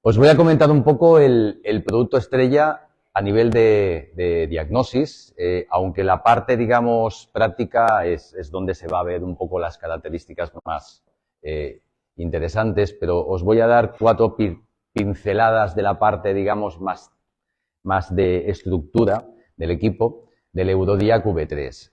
Os voy a comentar un poco el producto estrella a nivel de diagnosis, aunque la parte, digamos, práctica es donde se va a ver un poco las características más interesantes, pero os voy a dar cuatro pinceladas de la parte, digamos, más de estructura del equipo del Eurodiac V3.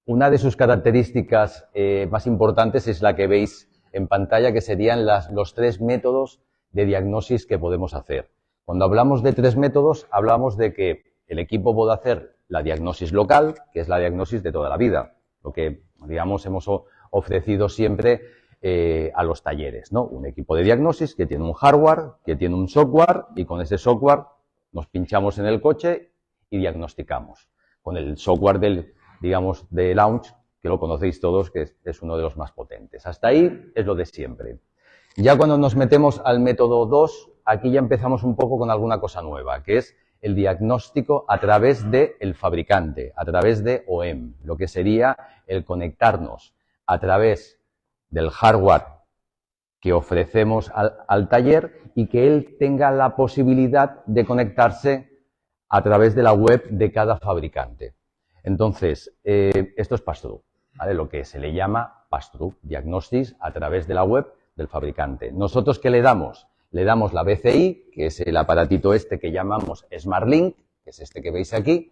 Una de sus características más importantes es la que veis en pantalla, que serían los tres métodos de diagnosis que podemos hacer. Cuando hablamos de tres métodos, hablamos de que el equipo puede hacer la diagnosis local, que es la diagnosis de toda la vida, lo que, digamos, hemos ofrecido siempre a los talleres, ¿no? Un equipo de diagnosis que tiene un hardware, que tiene un software, y con ese software nos pinchamos en el coche y diagnosticamos. Con el software digamos, de Launch, que lo conocéis todos, que es uno de los más potentes. Hasta ahí es lo de siempre. Ya cuando nos metemos al método 2, aquí ya empezamos un poco con alguna cosa nueva, que es el diagnóstico a través del fabricante, a través de OEM, lo que sería el conectarnos a través del hardware que ofrecemos al taller y que él tenga la posibilidad de conectarse a través de la web de cada fabricante. Entonces, esto es pass-through, ¿vale? Lo que se le llama pass-through, diagnosis a través de la web del fabricante. ¿Nosotros qué le damos? Le damos la BCI, que es el aparatito este que llamamos SmartLink, que es este que veis aquí,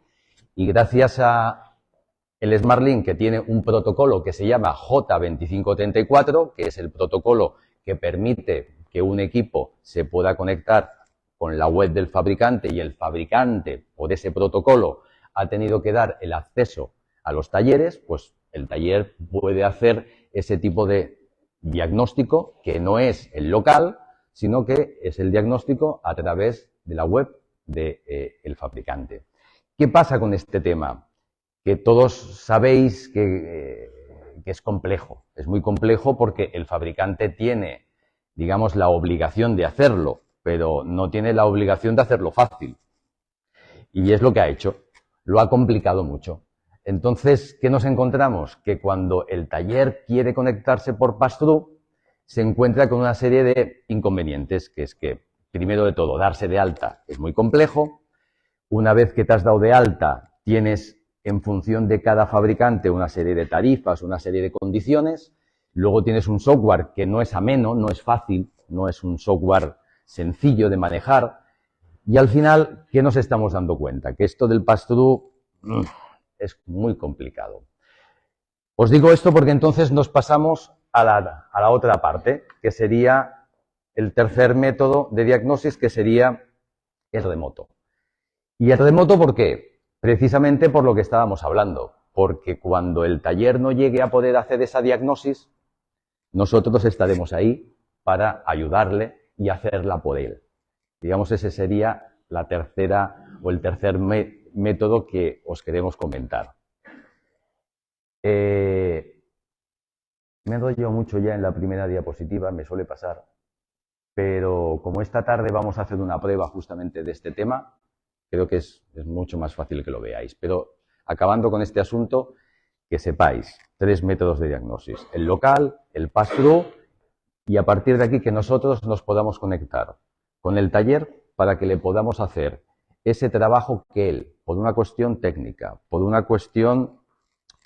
y gracias a el SmartLink, que tiene un protocolo que se llama J2534, que es el protocolo que permite que un equipo se pueda conectar con la web del fabricante, y el fabricante, por ese protocolo, ha tenido que dar el acceso a los talleres, pues el taller puede hacer ese tipo de diagnóstico, que no es el local, sino que es el diagnóstico a través de la web del fabricante. ¿Qué pasa con este tema? Que todos sabéis que es complejo, es muy complejo porque el fabricante tiene, digamos, la obligación de hacerlo, pero no tiene la obligación de hacerlo fácil. Y es lo que ha hecho. Lo ha complicado mucho. Entonces, ¿qué nos encontramos? Que cuando el taller quiere conectarse por pass-through, se encuentra con una serie de inconvenientes, que es que, primero de todo, darse de alta es muy complejo. Una vez que te has dado de alta, tienes, en función de cada fabricante, una serie de tarifas, una serie de condiciones. Luego tienes un software que no es ameno, no es fácil, no es un software sencillo de manejar. Y al final, ¿qué nos estamos dando cuenta? Que esto del pass-through es muy complicado. Os digo esto porque entonces nos pasamos a la otra parte, que sería el tercer método de diagnosis, que sería el remoto. ¿Y el remoto por qué? Precisamente por lo que estábamos hablando, porque cuando el taller no llegue a poder hacer esa diagnosis, nosotros estaremos ahí para ayudarle y hacerla por él. Digamos, ese sería la tercera o el tercer método que os queremos comentar. Me enrollo mucho ya en la primera diapositiva, me suele pasar, pero como esta tarde vamos a hacer una prueba justamente de este tema, creo que es mucho más fácil que lo veáis. Pero acabando con este asunto, que sepáis, tres métodos de diagnosis: el local, el pass-through, y a partir de aquí que nosotros nos podamos conectar con el taller para que le podamos hacer ese trabajo que él, por una cuestión técnica, por una cuestión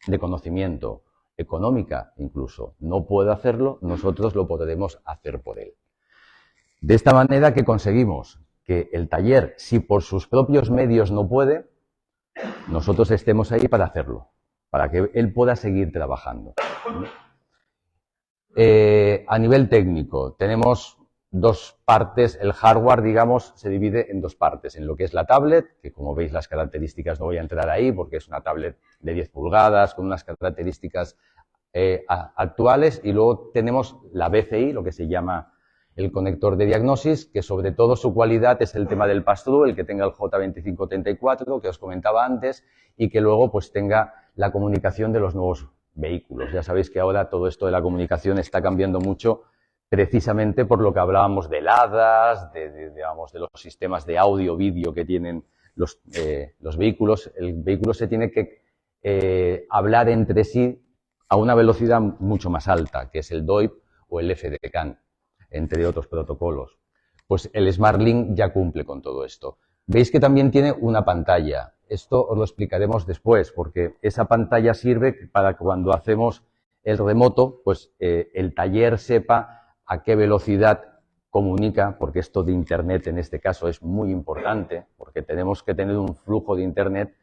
de conocimiento, económica incluso, no puede hacerlo, nosotros lo podremos hacer por él. De esta manera que conseguimos que el taller, si por sus propios medios no puede, nosotros estemos ahí para hacerlo, para que él pueda seguir trabajando. A nivel técnico, tenemos dos partes. El hardware, digamos, se divide en dos partes, en lo que es la tablet, que como veis las características no voy a entrar ahí porque es una tablet de 10 pulgadas con unas características actuales, y luego tenemos la BCI, lo que se llama el conector de diagnosis, que sobre todo su cualidad es el tema del pass-through, el que tenga el J2534 que os comentaba antes, y que luego pues tenga la comunicación de los nuevos vehículos. Ya sabéis que ahora todo esto de la comunicación está cambiando mucho, precisamente por lo que hablábamos de LADAS, digamos, de los sistemas de audio, vídeo que tienen los vehículos. El vehículo se tiene que hablar entre sí a una velocidad mucho más alta, que es el DOIP o el FDCAN, entre otros protocolos. pues el SmartLink ya cumple con todo esto. Veis que también tiene una pantalla. Esto os lo explicaremos después, porque esa pantalla sirve para que cuando hacemos el remoto, pues el taller sepa a qué velocidad comunica, porque esto de Internet en este caso es muy importante, porque tenemos que tener un flujo de Internet,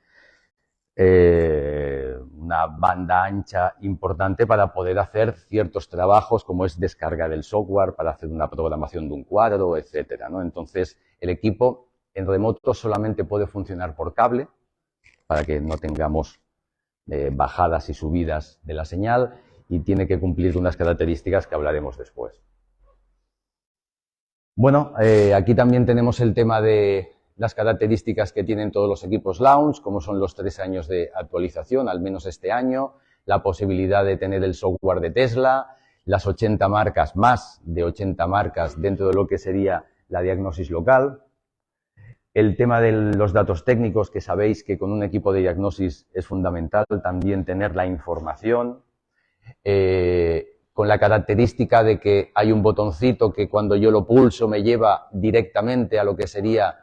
una banda ancha importante para poder hacer ciertos trabajos, como es descargar el software, para hacer una programación de un cuadro, etcétera, ¿no? Entonces, el equipo en remoto solamente puede funcionar por cable, para que no tengamos bajadas y subidas de la señal, y tiene que cumplir unas características que hablaremos después. Bueno, aquí también tenemos el tema de las características que tienen todos los equipos Launch, como son los 3 años de actualización, al menos este año, la posibilidad de tener el software de Tesla, las 80 marcas, más de 80 marcas dentro de lo que sería la diagnosis local, el tema de los datos técnicos, que sabéis que con un equipo de diagnosis es fundamental también tener la información, con la característica de que hay un botoncito que cuando yo lo pulso me lleva directamente a lo que sería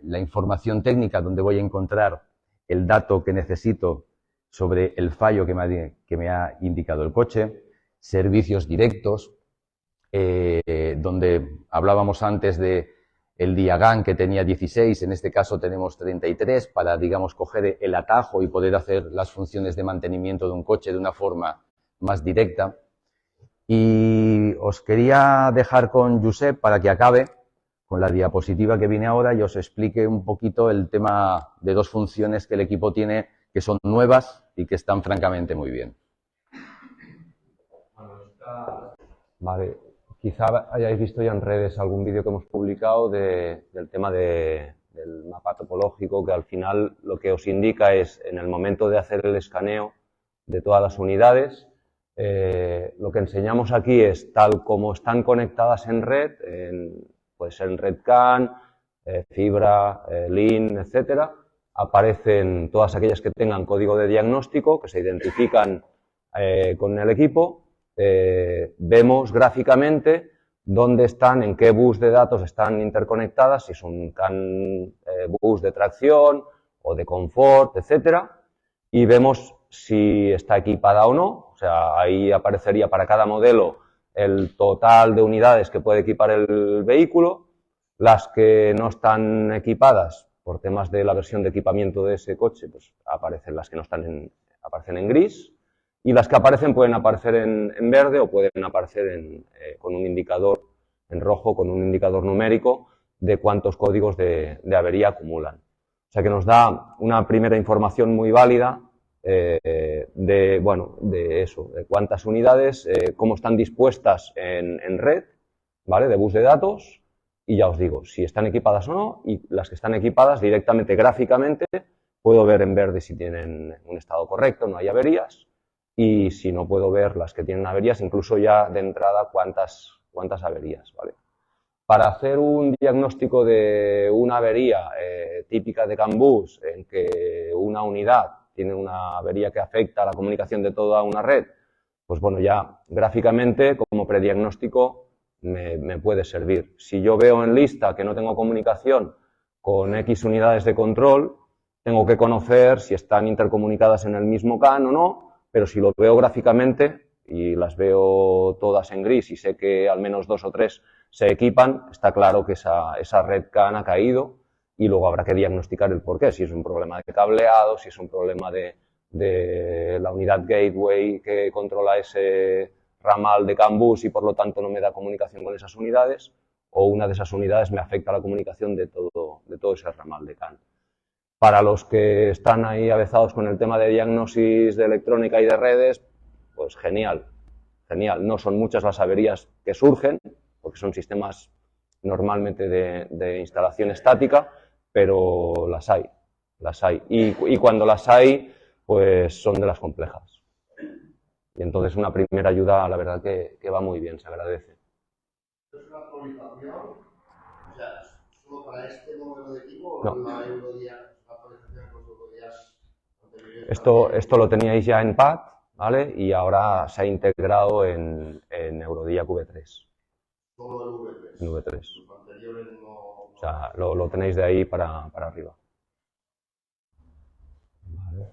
la información técnica, donde voy a encontrar el dato que necesito sobre el fallo que me ha indicado el coche, servicios directos, donde hablábamos antes de el Diagan, que tenía 16, en este caso tenemos 33, para, digamos, coger el atajo y poder hacer las funciones de mantenimiento de un coche de una forma más directa. Y os quería dejar con Josep para que acabe con la diapositiva que viene ahora y os explique un poquito el tema de 2 funciones que el equipo tiene, que son nuevas y que están francamente muy bien. Vale. Quizá hayáis visto ya en redes algún vídeo que hemos publicado del tema del mapa topológico, que al final lo que os indica es, en el momento de hacer el escaneo de todas las unidades, lo que enseñamos aquí es tal como están conectadas en red, puede ser en red CAN, fibra, LIN, etcétera, aparecen todas aquellas que tengan código de diagnóstico, que se identifican con el equipo. Vemos gráficamente dónde están, en qué bus de datos están interconectadas, si es un CAN bus de tracción o de confort, etcétera, y vemos si está equipada o no. O sea, ahí aparecería para cada modelo el total de unidades que puede equipar el vehículo. Las que no están equipadas, por temas de la versión de equipamiento de ese coche, pues aparecen las que no están aparecen en gris. Y las que aparecen pueden aparecer en verde o pueden aparecer con un indicador en rojo, con un indicador numérico de cuántos códigos de avería acumulan. O sea que nos da una primera información muy válida de eso, de cuántas unidades, cómo están dispuestas en red, ¿vale? De bus de datos, y ya os digo, si están equipadas o no, y las que están equipadas directamente gráficamente puedo ver en verde si tienen un estado correcto, no hay averías. Y si no, puedo ver las que tienen averías, incluso ya de entrada cuántas averías, ¿vale? Para hacer un diagnóstico de una avería típica de CAN bus, en que una unidad tiene una avería que afecta a la comunicación de toda una red, pues bueno, ya gráficamente como prediagnóstico me puede servir. Si yo veo en lista que no tengo comunicación con X unidades de control, tengo que conocer si están intercomunicadas en el mismo CAN o no. Pero si lo veo gráficamente y las veo todas en gris y sé que al menos 2 o 3 se equipan, está claro que esa red CAN ha caído y luego habrá que diagnosticar el porqué, si es un problema de cableado, si es un problema de la unidad gateway que controla ese ramal de CAN bus y por lo tanto no me da comunicación con esas unidades, o una de esas unidades me afecta la comunicación de todo ese ramal de CAN. Para los que están ahí avezados con el tema de diagnosis de electrónica y de redes, pues genial, genial. No son muchas las averías que surgen, porque son sistemas normalmente de instalación estática, pero las hay, las hay. Y cuando las hay, pues son de las complejas. Y entonces una primera ayuda, la verdad que va muy bien, se agradece. ¿Es una actualización? O sea, ¿solo para este modelo de equipo o no. la Eurodía? Esto lo teníais ya en PAD, ¿vale? Y ahora se ha integrado en Eurodía QB3. Solo el V3. El V3. Los anteriores no. O sea, lo tenéis de ahí para arriba. Vale.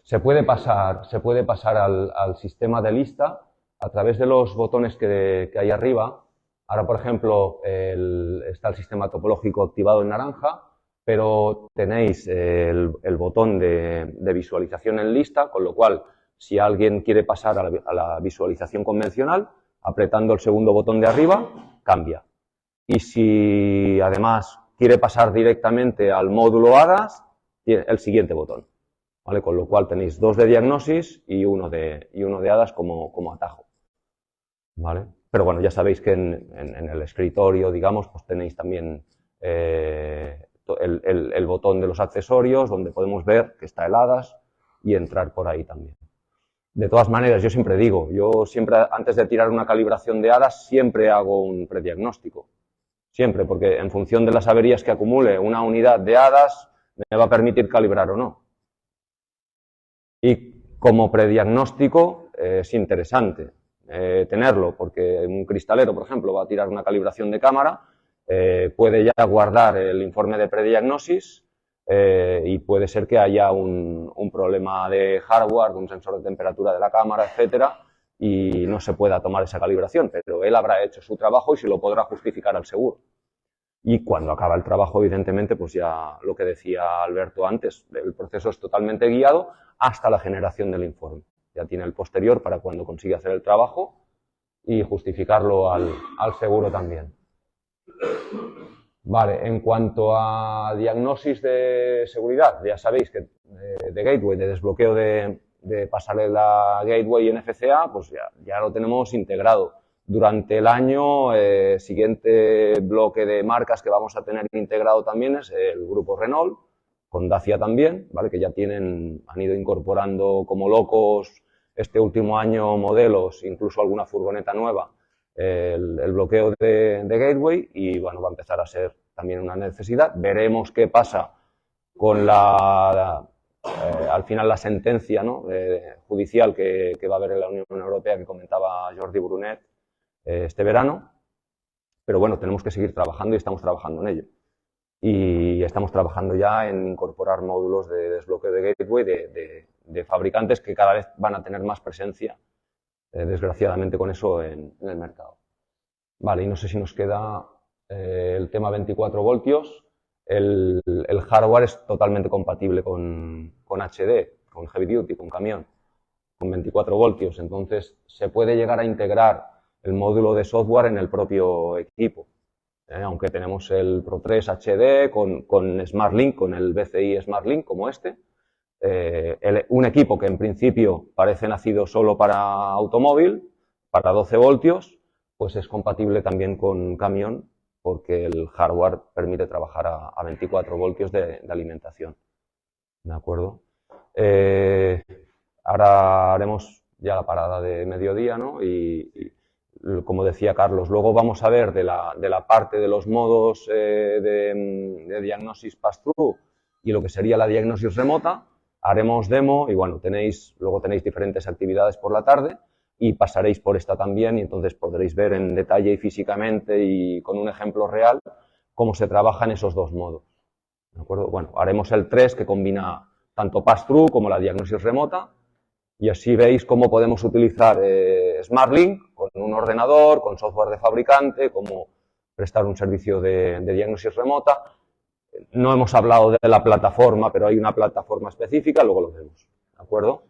Se puede pasar al sistema de lista a través de los botones que hay arriba. Ahora, por ejemplo, está el sistema topológico activado en naranja, pero tenéis el botón de visualización en lista, con lo cual, si alguien quiere pasar a la visualización convencional, apretando el segundo botón de arriba, cambia. Y si además quiere pasar directamente al módulo HADAS, tiene el siguiente botón, ¿vale? Con lo cual tenéis 2 de diagnosis y uno de HADAS como atajo, ¿vale? Pero bueno, ya sabéis que en el escritorio, digamos, pues tenéis también el botón de los accesorios, donde podemos ver que está el HADAS y entrar por ahí también. De todas maneras, yo siempre digo, antes de tirar una calibración de HADAS, siempre hago un prediagnóstico. Siempre, porque en función de las averías que acumule una unidad de HADAS, me va a permitir calibrar o no. Y como prediagnóstico es interesante tenerlo, porque un cristalero, por ejemplo, va a tirar una calibración de cámara, puede ya guardar el informe de prediagnosis y puede ser que haya un problema de hardware, de un sensor de temperatura de la cámara, etcétera, y no se pueda tomar esa calibración, pero él habrá hecho su trabajo y se lo podrá justificar al seguro. Y cuando acaba el trabajo, evidentemente, pues ya lo que decía Alberto antes, el proceso es totalmente guiado hasta la generación del informe. Ya tiene el posterior para cuando consiga hacer el trabajo y justificarlo al seguro también. Vale, en cuanto a diagnosis de seguridad, ya sabéis que de gateway, de desbloqueo de pasarela gateway en FCA, pues ya lo tenemos integrado. Durante el año, siguiente bloque de marcas que vamos a tener integrado también es el grupo Renault, con Dacia también, ¿vale? Que ya han ido incorporando como locos este último año modelos, incluso alguna furgoneta nueva, el bloqueo de gateway, y bueno, va a empezar a ser también una necesidad. Veremos qué pasa con al final la sentencia, ¿no? Judicial que va a haber en la Unión Europea, que comentaba Jordi Brunet este verano, pero bueno, tenemos que seguir trabajando y estamos trabajando en ello. Y estamos trabajando ya en incorporar módulos de desbloqueo de gateway de fabricantes que cada vez van a tener más presencia, desgraciadamente, con eso en el mercado. Vale, y no sé si nos queda el tema 24 voltios. El hardware es totalmente compatible con HD, con Heavy Duty, con camión, con 24 voltios. Entonces, se puede llegar a integrar el módulo de software en el propio equipo. Aunque tenemos el Pro 3 HD con SmartLink, con el BCI SmartLink como este. Un equipo que en principio parece nacido solo para automóvil, para 12 voltios, pues es compatible también con camión, porque el hardware permite trabajar a 24 voltios de alimentación. ¿De acuerdo? Ahora haremos ya la parada de mediodía, ¿no? Y como decía Carlos, luego vamos a ver de la parte de los modos de diagnosis pass-through y lo que sería la diagnosis remota. Haremos demo y bueno, luego tenéis diferentes actividades por la tarde y pasaréis por esta también, y entonces podréis ver en detalle y físicamente y con un ejemplo real cómo se trabajan esos dos modos. ¿De acuerdo? Bueno, haremos el 3, que combina tanto pass-through como la diagnosis remota, y así veis cómo podemos utilizar SmartLink con un ordenador, con software de fabricante, cómo prestar un servicio de diagnosis remota. No hemos hablado de la plataforma, pero hay una plataforma específica, luego lo vemos. ¿De acuerdo?